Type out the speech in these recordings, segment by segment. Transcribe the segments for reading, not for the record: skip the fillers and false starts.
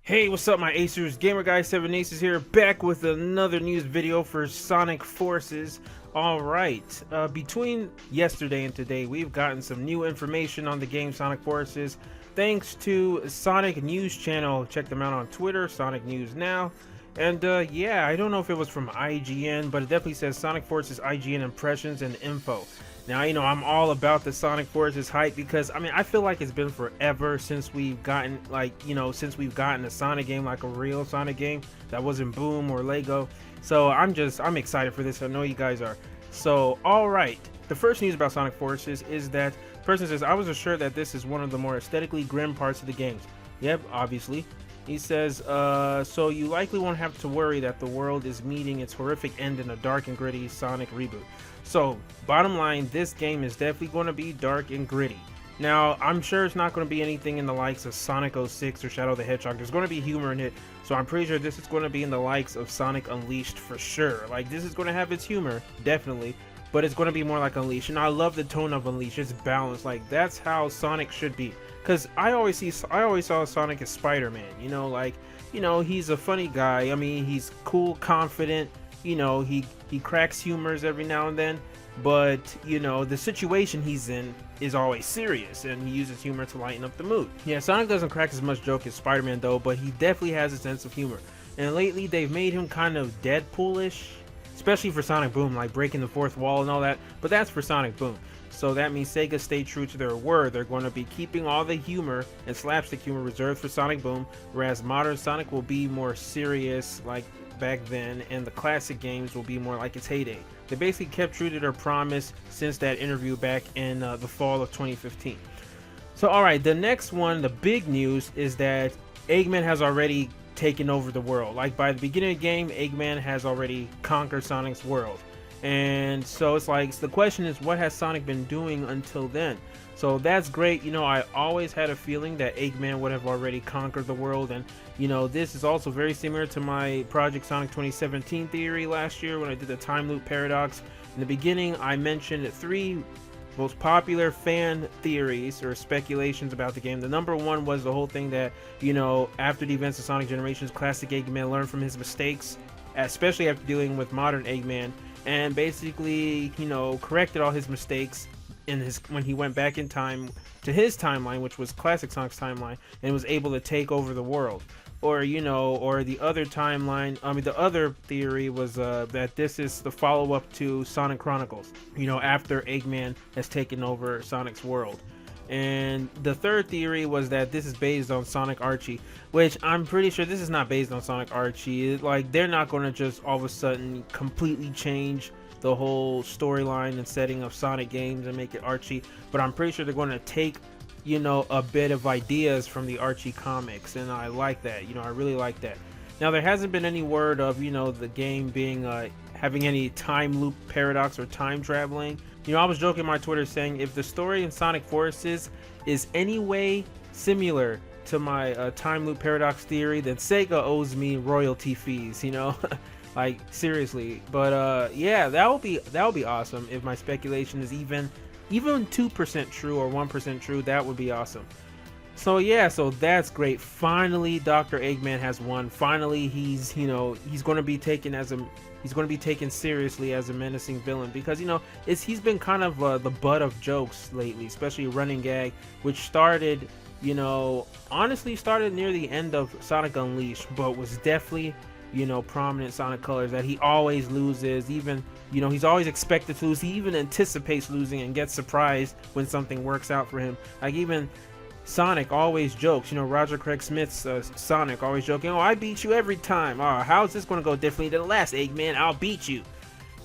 Hey, what's up, my Acers? Gamer Guy 7 Aces here, back with another news video for Sonic Forces. Alright, between yesterday and today, we've gotten some new information on the game Sonic Forces, thanks to Sonic News Channel. Check them out on Twitter, Sonic News Now. And yeah, I don't know if it was from IGN, but it definitely says Sonic Forces IGN impressions and info. Now, I'm all about the Sonic Forces hype because, I feel like it's been forever since we've gotten, since we've gotten a Sonic game, like a real Sonic game that wasn't Boom or Lego. So I'm excited for this. I know you guys are. So, alright. The first news about Sonic Forces is that person says, I was assured that this is one of the more aesthetically grim parts of the games. Yep, obviously. He says, so you likely won't have to worry that the world is meeting its horrific end in a dark and gritty Sonic reboot. So, bottom line, this game is definitely going to be dark and gritty. Now, I'm sure it's not going to be anything in the likes of Sonic 06 or Shadow the Hedgehog. There's going to be humor in it, so I'm pretty sure this is going to be in the likes of Sonic Unleashed for sure. Like, this is going to have its humor, definitely, but it's going to be more like Unleashed. And I love the tone of Unleashed. It's balanced. Like, that's how Sonic should be. Because I always saw Sonic as Spider-Man. He's a funny guy. He's cool, confident. He cracks humors every now and then, but the situation he's in is always serious, and he uses humor to lighten up the mood. Yeah, Sonic doesn't crack as much joke as Spider-Man though, but he definitely has a sense of humor. And lately they've made him kind of Deadpoolish, especially for Sonic Boom, like breaking the fourth wall and all that, but that's for Sonic Boom. So that means Sega stayed true to their word. They're going to be keeping all the humor and slapstick humor reserved for Sonic Boom, whereas modern Sonic will be more serious like back then, and the classic games will be more like its heyday. They basically kept true to their promise since that interview back in the fall of 2015. So alright, the next one, the big news, is that Eggman has already taken over the world. Like, by the beginning of the game, Eggman has already conquered Sonic's world. And so it's like, the question is, what has Sonic been doing until then? So that's great. I always had a feeling that Eggman would have already conquered the world, and this is also very similar to my Project Sonic 2017 theory last year when I did the time loop paradox. In the beginning, I mentioned 3 most popular fan theories or speculations about the game. The number one was the whole thing that, after the events of Sonic Generations, classic Eggman learned from his mistakes, especially after dealing with modern Eggman, and basically, corrected all his mistakes when he went back in time to his timeline, which was classic Sonic's timeline, and was able to take over the world. Or the other timeline, the other theory was that this is the follow-up to Sonic Chronicles, after Eggman has taken over Sonic's world. And the third theory was that this is based on Sonic Archie, which I'm pretty sure this is not based on Sonic Archie. Like, they're not going to just all of a sudden completely change the whole storyline and setting of Sonic games and make it Archie, but I'm pretty sure they're going to take a bit of ideas from the Archie comics, and I like that. I really like that. Now, there hasn't been any word of the game being having any time loop paradox or time traveling. I was joking on my Twitter saying, if the story in Sonic Forces is any way similar to my time loop paradox theory, then Sega owes me royalty fees, like, seriously. But yeah, that would be awesome if my speculation is even 2% true or 1% true. That would be awesome. So yeah, so that's great. Finally, Dr. Eggman has won. Finally, he's going to be taken seriously as a menacing villain, because he's been kind of the butt of jokes lately, especially Running Gag, which started honestly started near the end of Sonic Unleashed, but was definitely prominent Sonic Colors, that he always loses. Even he's always expected to lose. He even anticipates losing and gets surprised when something works out for him. Like, even Sonic always jokes, Roger Craig Smith's Sonic always joking, oh, I beat you every time. Oh, how's this going to go differently than the last, Eggman? I'll beat you.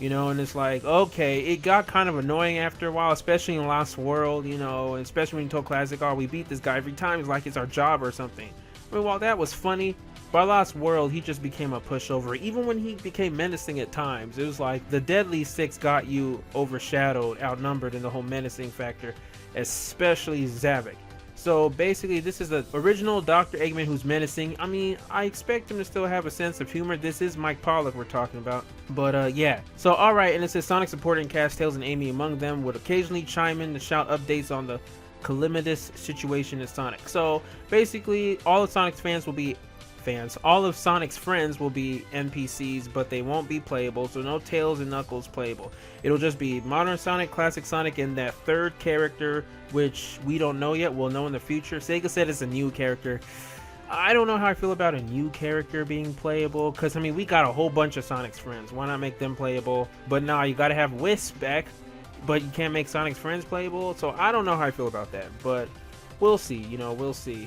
And it's like, okay, it got kind of annoying after a while, especially in Lost World, and especially when you told Classic, oh, we beat this guy every time, it's like it's our job or something. While that was funny, by Lost World, he just became a pushover. Even when he became menacing at times, it was like the Deadly Six got you overshadowed, outnumbered in the whole menacing factor, especially Zavik. So basically, this is the original Dr. Eggman who's menacing. I expect him to still have a sense of humor. This is Mike Pollock we're talking about. But yeah. So alright, and it says Sonic supporting cast, Tails and Amy among them, would occasionally chime in to shout updates on the calamitous situation in Sonic. So basically, all the Sonic fans will be fans. All of Sonic's friends will be NPCs, but they won't be playable, so no Tails and Knuckles playable. It'll just be Modern Sonic, Classic Sonic, and that third character, which we don't know yet. We'll know in the future. Sega said it's a new character. I don't know how I feel about a new character being playable, because, I mean, we got a whole bunch of Sonic's friends. Why not make them playable? But nah, you gotta have Wisp back, but you can't make Sonic's friends playable, so I don't know how I feel about that, but we'll see, you know, we'll see.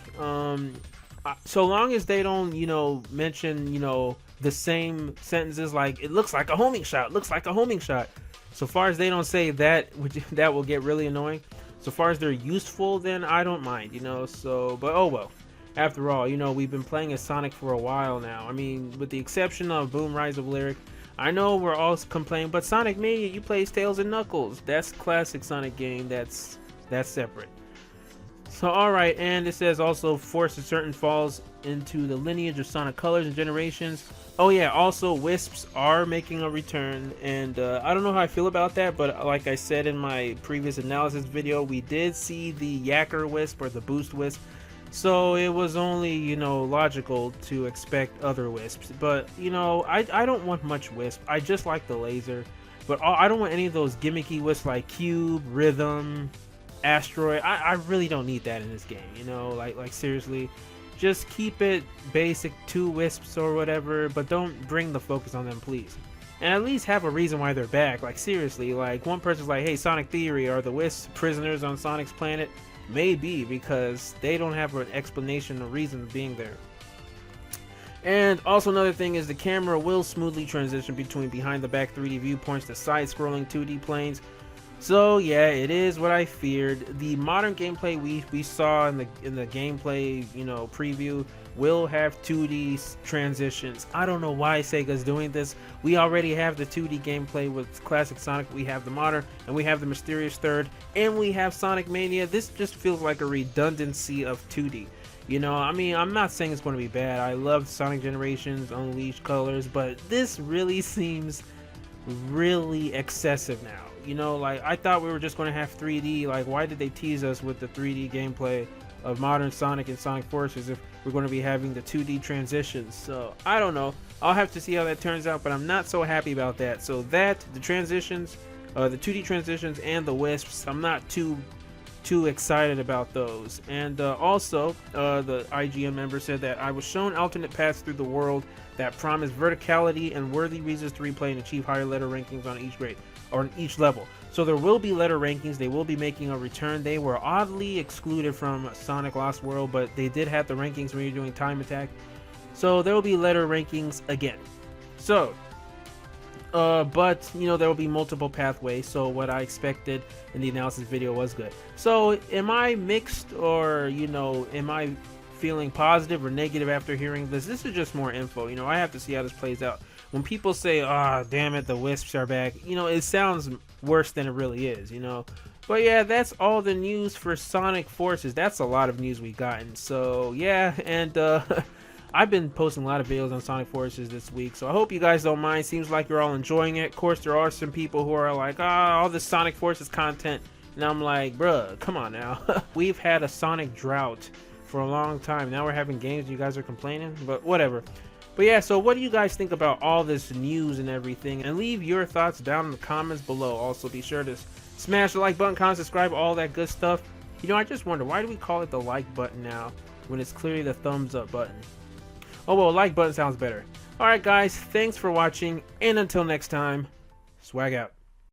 So long as they don't, you know, mention, you know, the same sentences like, it looks like a homing shot, looks like a homing shot. So far as they don't say that, that will get really annoying. So far as they're useful, then I don't mind, you know, so, but oh well. After all, you know, we've been playing as Sonic for a while now. I mean, with the exception of Boom Rise of Lyric, I know we're all complaining, but Sonic Mania, you play Tails and Knuckles. That's classic Sonic game. That's separate. So alright, and it says also forces certain falls into the lineage of Sonic colors and generations. Oh yeah, also Wisps are making a return, and I don't know how I feel about that, but like I said in my previous analysis video, we did see the Yacker Wisp or the Boost Wisp. So it was only, you know, logical to expect other Wisps. But, you know, I don't want much Wisp. I just like the laser. But I don't want any of those gimmicky Wisps like Cube, Rhythm, Asteroid. I really don't need that in this game, you know? Like seriously. Just keep it basic 2 Wisps or whatever, but don't bring the focus on them, please. And at least have a reason why they're back. Like, seriously, like, one person's like, hey, Sonic Theory, are the Wisps prisoners on Sonic's planet? Maybe, because they don't have an explanation or reason of being there. And also another thing is the camera will smoothly transition between behind the back 3D viewpoints to side-scrolling 2D planes. So yeah, it is what I feared. The modern gameplay we saw in the gameplay, you know, preview will have 2D transitions. I don't know why Sega's doing this. We already have the 2D gameplay with Classic Sonic, we have the modern, and we have the Mysterious Third, and we have Sonic Mania. This just feels like a redundancy of 2D. You know, I mean, I'm not saying it's going to be bad. I love Sonic Generations, Unleashed Colors, but this really seems really excessive now. You know, like, I thought we were just going to have 3D. Like, why did they tease us with the 3D gameplay of Modern Sonic and Sonic Forces if we're going to be having the 2D transitions? So, I don't know. I'll have to see how that turns out, but I'm not so happy about that. So that, the transitions, the 2D transitions and the Wisps, I'm not too excited about those. And also, the IGN member said that I was shown alternate paths through the world that promise verticality and worthy reasons to replay and achieve higher letter rankings on each grade or on each level. So there will be letter rankings. They will be making a return. They were oddly excluded from Sonic Lost World, but they did have the rankings when you're doing Time Attack. So there will be letter rankings again. So but you know, there will be multiple pathways, so what I expected in the analysis video was good. So am I mixed, or, you know, am I feeling positive or negative after hearing this? This is just more info. You know, I have to see how this plays out. When people say, ah, oh, damn it, the Wisps are back, you know, it sounds worse than it really is, you know. But yeah, that's all the news for Sonic Forces. That's a lot of news we've gotten. So yeah, and I've been posting a lot of videos on Sonic Forces this week, so I hope you guys don't mind. Seems like you're all enjoying it. Of course, there are some people who are like, ah, all this Sonic Forces content. And I'm like, bruh, come on now. We've had a Sonic drought for a long time. Now we're having games, you guys are complaining, but whatever. But yeah, so what do you guys think about all this news and everything? And leave your thoughts down in the comments below. Also, be sure to smash the like button, comment, subscribe, all that good stuff. You know, I just wonder, why do we call it the like button now when it's clearly the thumbs up button? Oh well, like button sounds better. Alright guys, thanks for watching, and until next time, swag out.